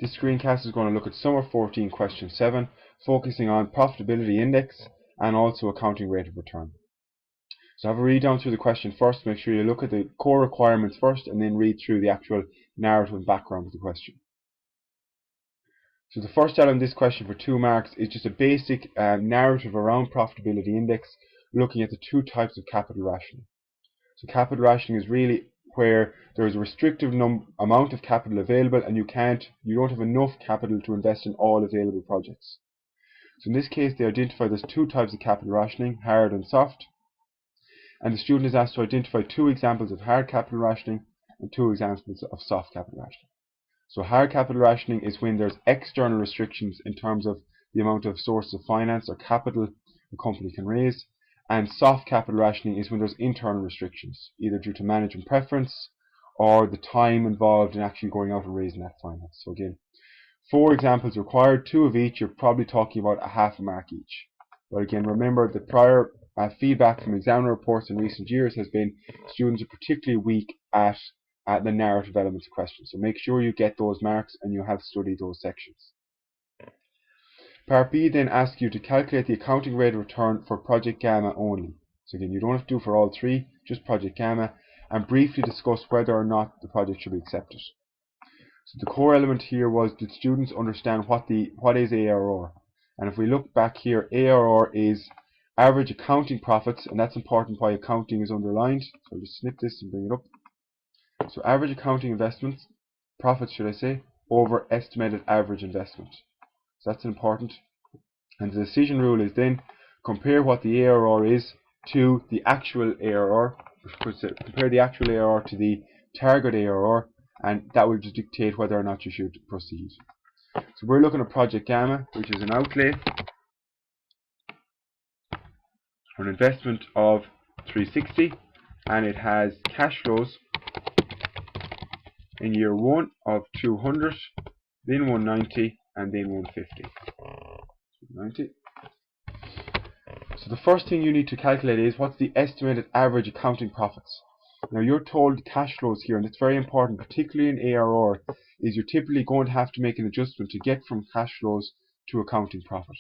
This screencast is going to look at Summer 14 question 7, focusing on profitability index and also accounting rate of return. So have a read down through the question first, make sure you look at the core requirements first and then read through the actual narrative and background of the question. So the first element of this question for 2 marks is just a basic narrative around profitability index, looking at the 2 types of capital rationing. So capital rationing is really where there is a restrictive amount of capital available and you don't have enough capital to invest in all available projects. So in this case they identify there's 2 types of capital rationing, hard and soft, and the student is asked to identify 2 examples of hard capital rationing and 2 examples of soft capital rationing. So hard capital rationing is when there's external restrictions in terms of the amount of sources of finance or capital a company can raise, and soft capital rationing is when there's internal restrictions, either due to management preference or the time involved in actually going out and raising that finance. So again, 4 examples required, 2 of each, you're probably talking about a half a mark each. But again, remember the prior feedback from examiner reports in recent years has been students are particularly weak at the narrative elements of questions. So make sure you get those marks and you have studied those sections. Part B then asks you to calculate the accounting rate of return for Project Gamma only. So again, you don't have to do for all 3, just Project Gamma, and briefly discuss whether or not the project should be accepted. So the core element here was, did students understand what is ARR? And if we look back here, ARR is average accounting profits, and that's important why accounting is underlined. So I'll just snip this and bring it up. So average accounting investments, profits should I say, over estimated average investment. So that's important. And the decision rule is then compare what the ARR is to the actual ARR. Compare the actual ARR to the target ARR, and that will just dictate whether or not you should proceed. So we're looking at Project Gamma, which is an outlay for an investment of 360, and it has cash flows in year 1 of 200, then 190, and then 150. 90. So the first thing you need to calculate is what's the estimated average accounting profits. Now you're told cash flows here, and it's very important, particularly in ARR, is you're typically going to have to make an adjustment to get from cash flows to accounting profit.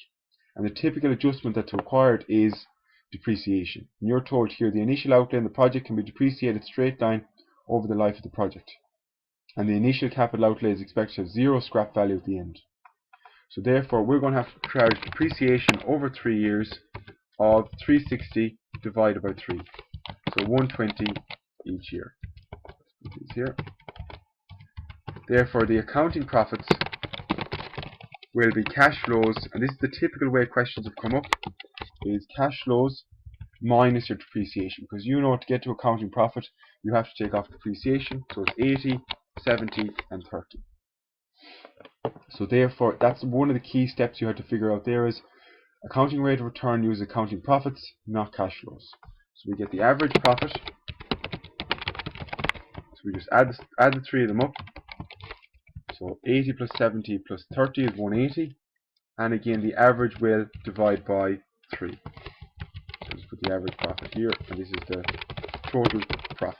And the typical adjustment that's required is depreciation. And you're told here the initial outlay in the project can be depreciated straight line over the life of the project. And the initial capital outlay is expected to have 0 scrap value at the end. So therefore we're going to have to charge depreciation over 3 years of 360 divided by 3. So 120 each year. Here. Therefore the accounting profits will be cash flows, and this is the typical way questions have come up, is cash flows minus your depreciation, because you know to get to accounting profit you have to take off depreciation, so it's 80, 70 and 30. So therefore that's one of the key steps you have to figure out there is accounting rate of return uses accounting profits, not cash flows. So we get the average profit, so we just add the 3 of them up, so 80 plus 70 plus 30 is 180, and again the average will divide by 3. So just put the average profit here, and this is the total profit.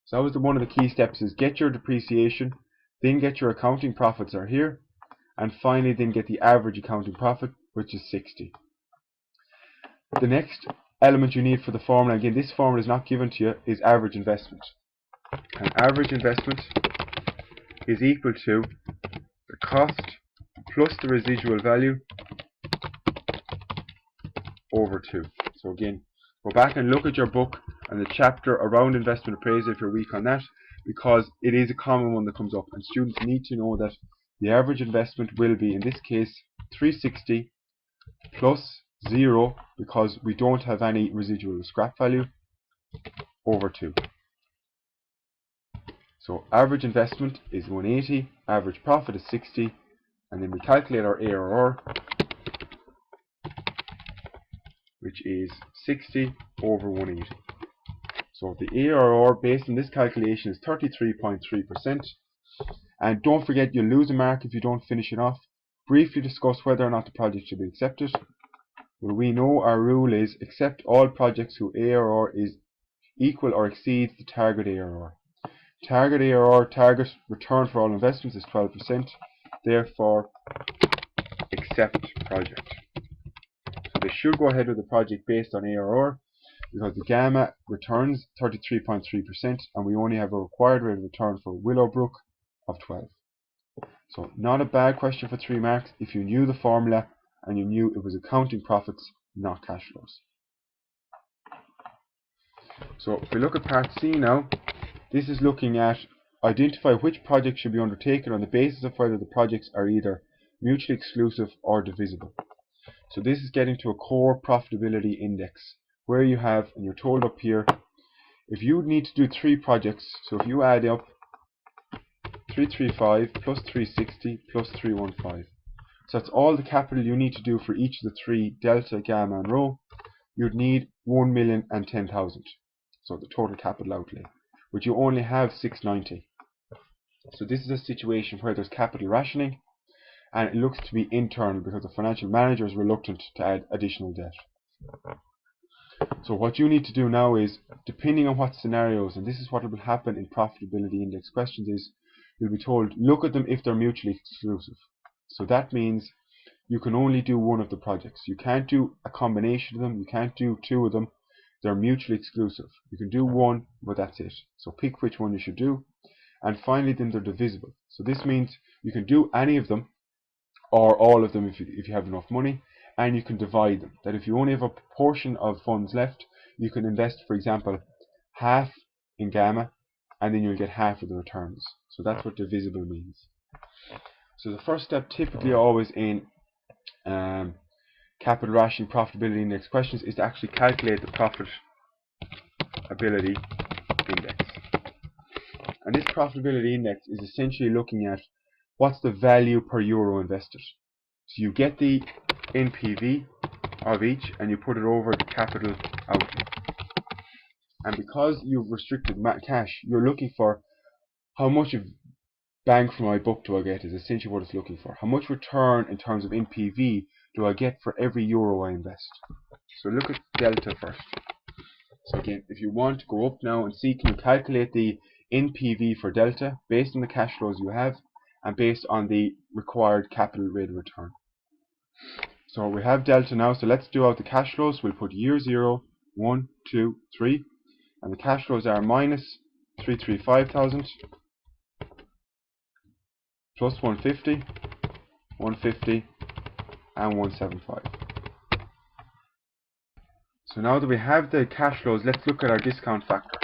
So that was one of the key steps, is get your depreciation, then get your accounting profits are here, and finally then get the average accounting profit, which is 60. The next element you need for the formula, again this formula is not given to you, is average investment. And average investment is equal to the cost plus the residual value over 2. So again, go back and look at your book and the chapter around investment appraisal if you're weak on that, because it is a common one that comes up, and students need to know that the average investment will be, in this case, 360 plus 0, because we don't have any residual scrap value, over 2. So average investment is 180, average profit is 60, and then we calculate our ARR, which is 60 over 180. So the ARR based on this calculation is 33.3%. And don't forget, you'll lose a mark if you don't finish it off. Briefly discuss whether or not the project should be accepted. Well, we know our rule is accept all projects whose ARR is equal or exceeds the target ARR. Target ARR, target return for all investments, is 12%. Therefore, accept project. So they should go ahead with the project based on ARR, because the gamma returns 33.3% and we only have a required rate of return for Willowbrook of 12. So not a bad question for 3 marks if you knew the formula and you knew it was accounting profits, not cash flows. So if we look at part C now, this is looking at identify which projects should be undertaken on the basis of whether the projects are either mutually exclusive or divisible. So this is getting to a core profitability index, where you have, and you're told up here, if you need to do 3 projects, so if you add up 335 plus 360 plus 315, so that's all the capital you need to do for each of the 3, delta, gamma and rho, you'd need 1,010,000. So the total capital outlay, but you only have 690. So this is a situation where there's capital rationing, and it looks to be internal because the financial manager is reluctant to add additional debt. So what you need to do now is, depending on what scenarios, and this is what will happen in profitability index questions, is you'll be told look at them if they're mutually exclusive. So that means you can only do one of the projects. You can't do a combination of them, you can't do 2 of them. They're mutually exclusive. You can do 1, but that's it. So pick which one you should do. And finally, then they're divisible. So this means you can do any of them or all of them if you have enough money, and you can divide them. That if you only have a portion of funds left, you can invest, for example, half in gamma, and then you'll get half of the returns. So that's what divisible means. So the first step, typically always in capital rationing profitability index questions, is to actually calculate the profitability index. And this profitability index is essentially looking at what's the value per euro invested. So you get the NPV of each and you put it over the capital outlay. And because you've restricted cash, you're looking for how much of bang for my buck do I get, is essentially what it's looking for. How much return in terms of NPV do I get for every euro I invest? So look at delta first. So again, if you want to go up now and see, can you calculate the NPV for delta based on the cash flows you have and based on the required capital rate of return. So we have delta now, so let's do out the cash flows. We'll put year 0, 1, 2, 3, and the cash flows are minus 335,000 plus 150, 150 and 175. So now that we have the cash flows, let's look at our discount factor.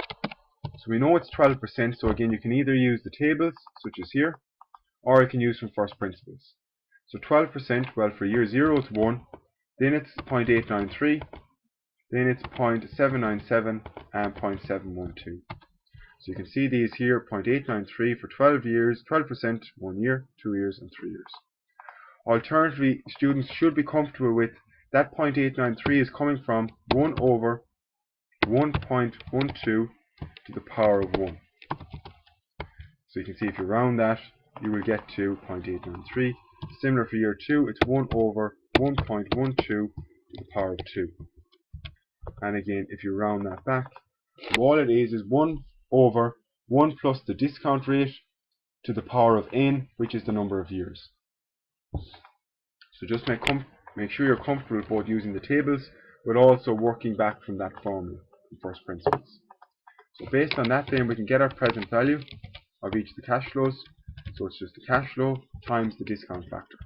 So we know it's 12%, so again you can either use the tables, such as here, or you can use from first principles. So 12%, well, for year 0 it's 1, then it's 0.893, then it's 0.797 and 0.712. So you can see these here, 0.893 for 12 years, 12%, 1 year, 2 years and 3 years. Alternatively, students should be comfortable with that 0.893 is coming from 1 over 1.12 to the power of 1. So you can see if you round that, you will get to 0.893. Similar for year 2, it's 1 over 1.12 to the power of 2. And again, if you round that back, all it is 1 over 1 plus the discount rate to the power of n, which is the number of years. So just make sure you're comfortable with both using the tables, but also working back from that formula, from first principles. So based on that, then we can get our present value of each of the cash flows. So it's just the cash flow times the discount factor.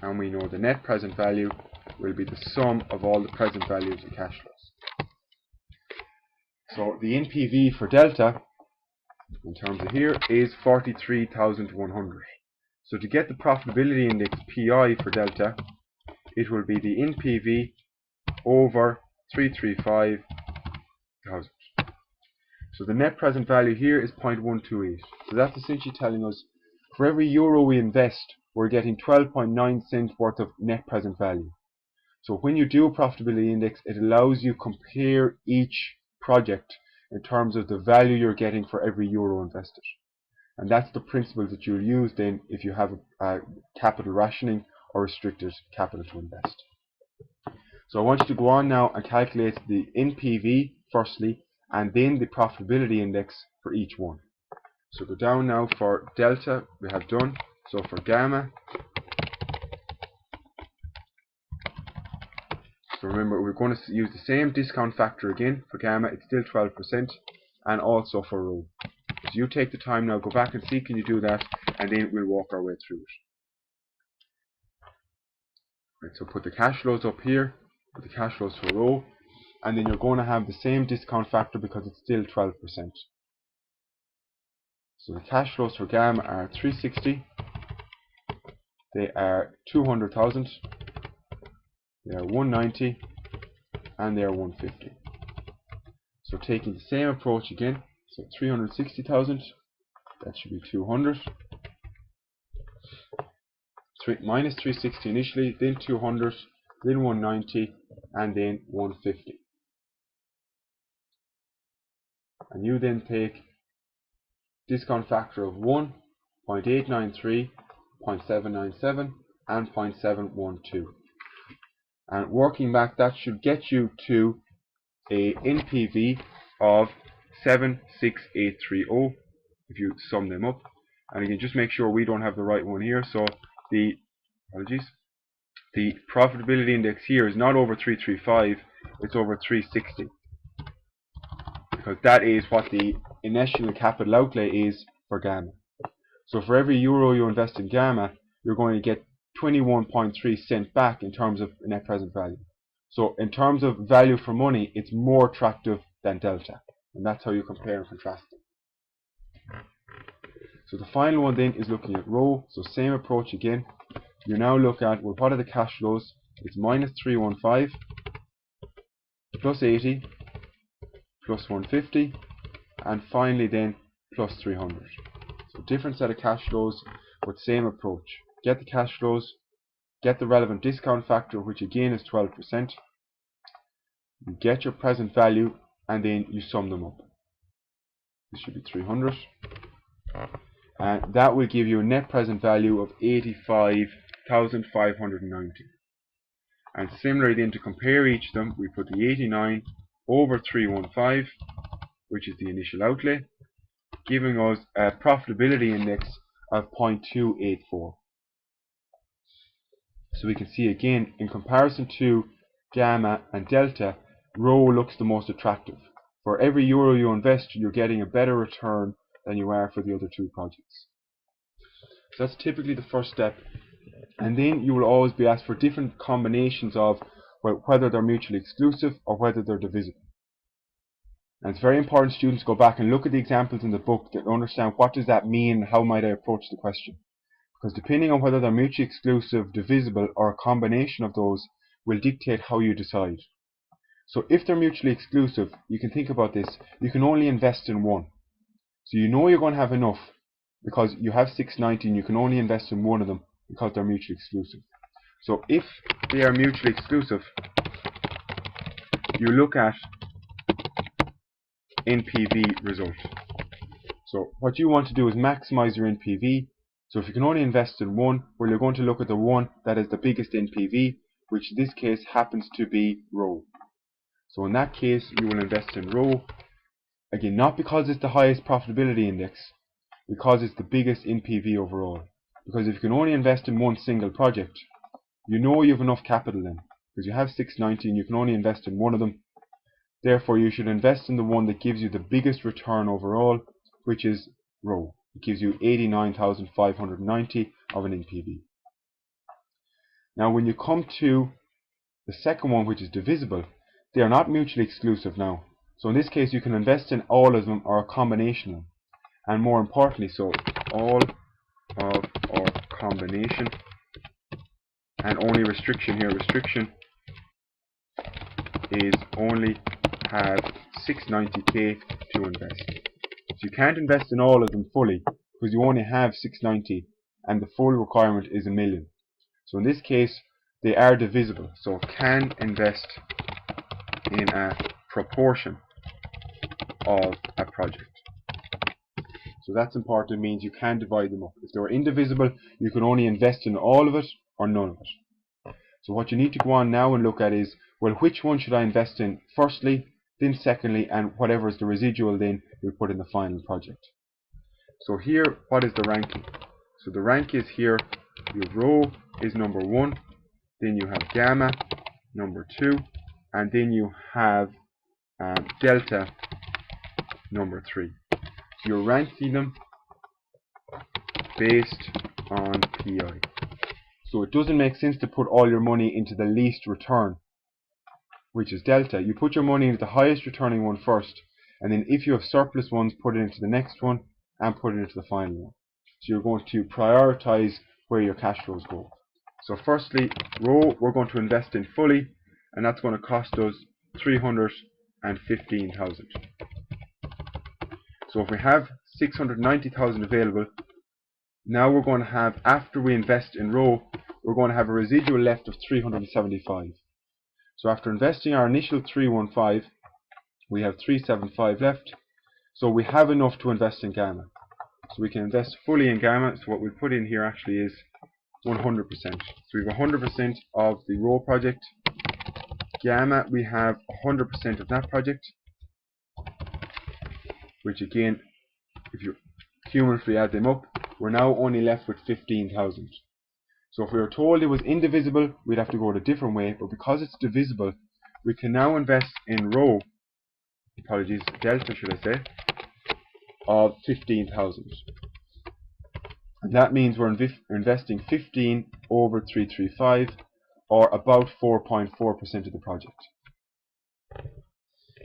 And we know the net present value will be the sum of all the present values of cash flows. So the NPV for delta, in terms of here, is 43,100. So to get the profitability index PI for delta, it will be the NPV over 335,000. So the net present value here is 0.128. So that's essentially telling us for every euro we invest, we're getting 12.9 cents worth of net present value. So when you do a profitability index, it allows you to compare each project in terms of the value you're getting for every euro invested. And that's the principle that you'll use then if you have a capital rationing or restricted capital to invest. So I want you to go on now and calculate the NPV firstly, and then the profitability index for each one. So go down now for delta, we have done. So for gamma, so remember we're going to use the same discount factor again. For gamma it's still 12%, and also for rho. So you take the time now, go back and see can you do that, and then we'll walk our way through it. Right, so put the cash flows up here, put the cash flows for rho, and then you're going to have the same discount factor because it's still 12%. So the cash flows for gamma are 360, they are 200,000, they are 190, and they are 150. So taking the same approach again, so 360,000, that should be 200, minus 360 initially, then 200, then 190, and then 150. And you then take discount factor of 1, 0.893, 0.797, and 0.712. And working back, that should get you to a NPV of 76830 if you sum them up. And again, just make sure we don't have the right one here. So the profitability index here is not over 335, it's over 360, because that is what the initial capital outlay is for gamma. So for every euro you invest in gamma, you're going to get 21.3 cents back in terms of net present value. So in terms of value for money, it's more attractive than delta, and that's how you compare and contrast them. So the final one then is looking at rho. So same approach again. You now look at, well, what are the cash flows? It's minus 315, plus 80, plus 150, and finally then plus 300. So different set of cash flows, but same approach. Get the cash flows, get the relevant discount factor, which again is 12%. You get your present value, and then you sum them up. This should be 300. And that will give you a net present value of 85,590. And similarly then, to compare each of them, we put the 89 over 315, which is the initial outlay, giving us a profitability index of 0.284. So we can see again, in comparison to gamma and delta, rho looks the most attractive. For every euro you invest, you're getting a better return than you are for the other two projects. So that's typically the first step. And then you will always be asked for different combinations of, well, whether they're mutually exclusive or whether they're divisible. And it's very important students go back and look at the examples in the book to understand what does that mean and how might I approach the question. Because depending on whether they're mutually exclusive, divisible, or a combination of those will dictate how you decide. So if they're mutually exclusive, you can think about this, you can only invest in one. So you know you're going to have enough because you have 690 and you can only invest in one of them because they're mutually exclusive. So if they are mutually exclusive, you look at NPV result. So what you want to do is maximize your NPV. So if you can only invest in one, well, you're going to look at the one that is the biggest NPV, which in this case happens to be rho. So in that case, you will invest in rho. Again, not because it's the highest profitability index, because it's the biggest NPV overall. Because if you can only invest in one single project, you know you have enough capital then, because you have 690 and you can only invest in one of them. Therefore, you should invest in the one that gives you the biggest return overall, which is rho. It gives you 89,590 of an NPV. Now, when you come to the second one, which is divisible, they are not mutually exclusive now. So in this case, you can invest in all of them or a combination of them. And more importantly, so all of or combination, and only restriction here, restriction is only have 690k to invest. So you can't invest in all of them fully because you only have 690 and the full requirement is 1 million. So in this case, they are divisible. So can invest in a proportion of a project. So that's important. It means you can divide them up. If they were indivisible, you can only invest in all of it or none of it. So what you need to go on now and look at is, well, which one should I invest in firstly, then secondly, and whatever is the residual then we put in the final project. So here, what is the ranking? So the rank is here, your row is number 1, then you have gamma number 2, and then you have delta number 3. So you're ranking them based on PI. So it doesn't make sense to put all your money into the least return, which is delta. You put your money into the highest returning one first, and then if you have surplus ones, put it into the next one and put it into the final one. So you're going to prioritize where your cash flows go. So firstly, row we're going to invest in fully, and that's going to cost us 315,000. So if we have 690,000 available, now we're going to have, after we invest in row, we're going to have a residual left of 375. So after investing our initial 315, we have 375 left. So we have enough to invest in gamma. So we can invest fully in gamma. So what we put in here actually is 100%. So we have 100% of the row project. Gamma, we have 100% of that project, which again, if you cumulatively add them up, we're now only left with 15,000. So if we were told it was indivisible, we'd have to go a different way, but because it's divisible, we can now invest in row, apologies, delta should I say, of 15,000. And that means we're investing 15 over 335, or about 4.4% of the project.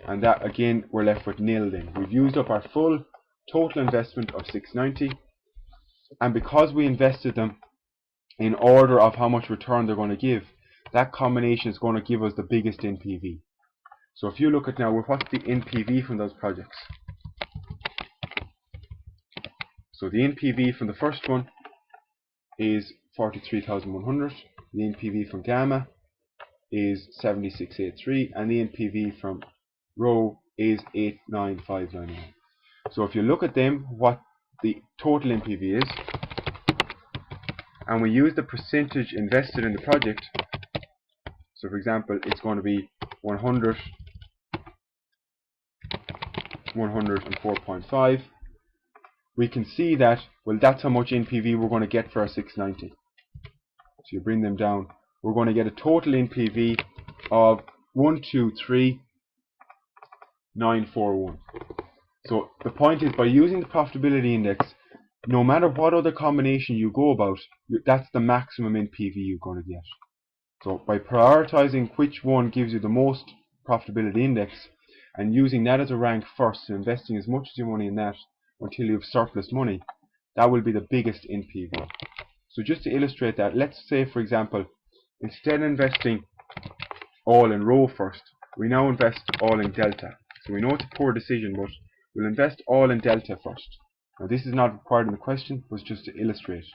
And that again, we're left with nil then. We've used up our full total investment of 690, and because we invested them in order of how much return they're going to give, that combination is going to give us the biggest NPV. So if you look at now, what's the NPV from those projects? So the NPV from the first one is 43,100, the NPV from gamma is 7683, and the NPV from row is 89599. So if you look at them, what the total NPV is, and we use the percentage invested in the project, so for example it's going to be 100, 104.5, we can see that, well, that's how much NPV we're going to get for our 690. So you bring them down, we're going to get a total NPV of 123,941. So the point is, by using the profitability index, no matter what other combination you go about, that's the maximum NPV you're going to get. So by prioritizing which one gives you the most profitability index and using that as a rank first, and investing as much of your money in that until you have surplus money, that will be the biggest NPV. So just to illustrate that, let's say for example, instead of investing all in row first, we now invest all in delta. So we know it's a poor decision, but we'll invest all in delta first. Now this is not required in the question, but it's just to illustrate.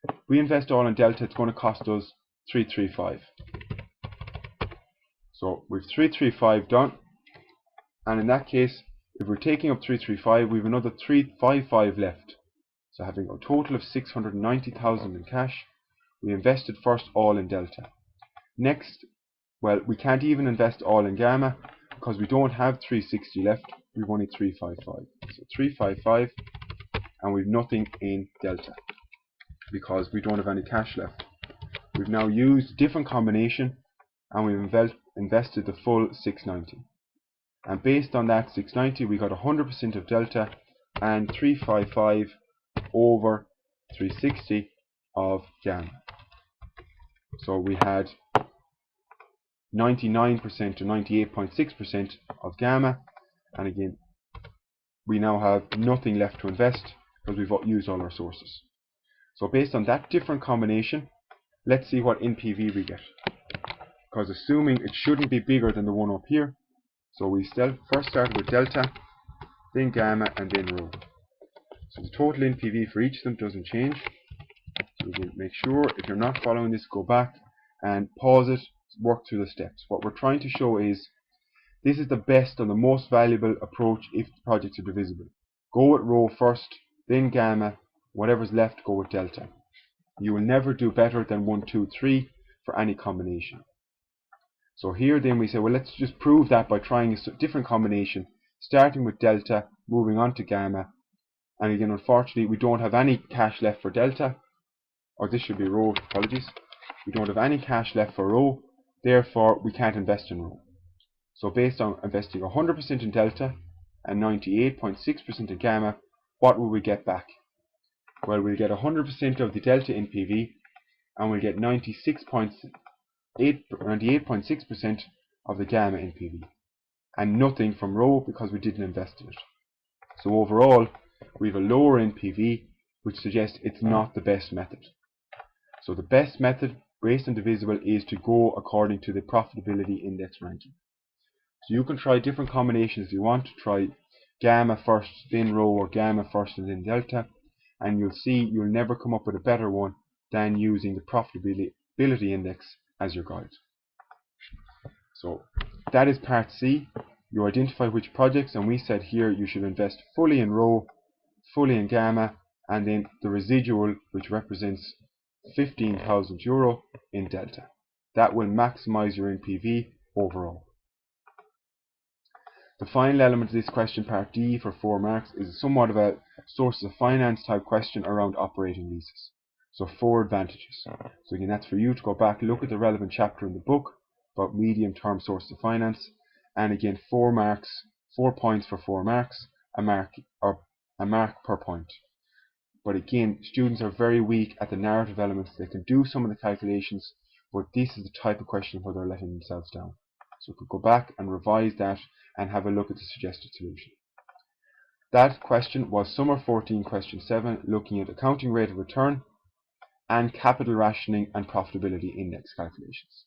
If we invest all in delta, it's going to cost us 335. So we've 335 done, and in that case, if we're taking up 335, we have another 355 left. So having a total of 690,000 in cash, we invested first all in delta. Next, well, we can't even invest all in gamma because we don't have 360 left, we've only 355. So 355, and we've nothing in delta because we don't have any cash left. We've now used a different combination and we've invested the full 690. And based on that 690, we got 100% of delta and 355 over 360 of gamma. So we had 99% to 98.6% of gamma, and again we now have nothing left to invest because we've used all our sources. So based on that different combination, let's see what NPV we get, because assuming it shouldn't be bigger than the one up here, so we first started with delta, then gamma, and then rho. So the total NPV for each of them doesn't change. So we'll make sure, if you're not following this, go back and pause it, work through the steps. What we're trying to show is this is the best and the most valuable approach if the projects are divisible. Go with rho first, then gamma, whatever's left go with delta. You will never do better than 1, 2, 3 for any combination. So here then we say, well, let's just prove that by trying a different combination, starting with delta, moving on to gamma. And again, unfortunately, we don't have any cash left for delta, or this should be rho, apologies. We don't have any cash left for rho, therefore we can't invest in rho. So based on investing 100% in delta and 98.6% in gamma, what will we get back? Well, we'll get 100% of the delta NPV, and we'll get 98.6% of the gamma NPV, and nothing from rho because we didn't invest in it. So overall, we have a lower NPV, which suggests it's not the best method. So the best method, based on divisible, is to go according to the profitability index ranking. So you can try different combinations if you want to try gamma first, then rho, or gamma first and then delta, and you'll see you'll never come up with a better one than using the profitability index as your guide. So that is part C. You identify which projects, and we said here you should invest fully in rho, fully in gamma, and then the residual, which represents €15,000 in delta. That will maximize your NPV overall. The final element of this question, part D, for 4 marks, is somewhat of a sources of finance type question around operating leases. So 4 advantages. So again, that's for you to go back, look at the relevant chapter in the book about medium-term sources of finance, and again 4 marks, 4 points for 4 marks, a mark per point. But again, students are very weak at the narrative elements. They can do some of the calculations, but this is the type of question where they're letting themselves down. So we could go back and revise that and have a look at the suggested solution. That question was Summer 14 question 7, looking at accounting rate of return and capital rationing and profitability index calculations.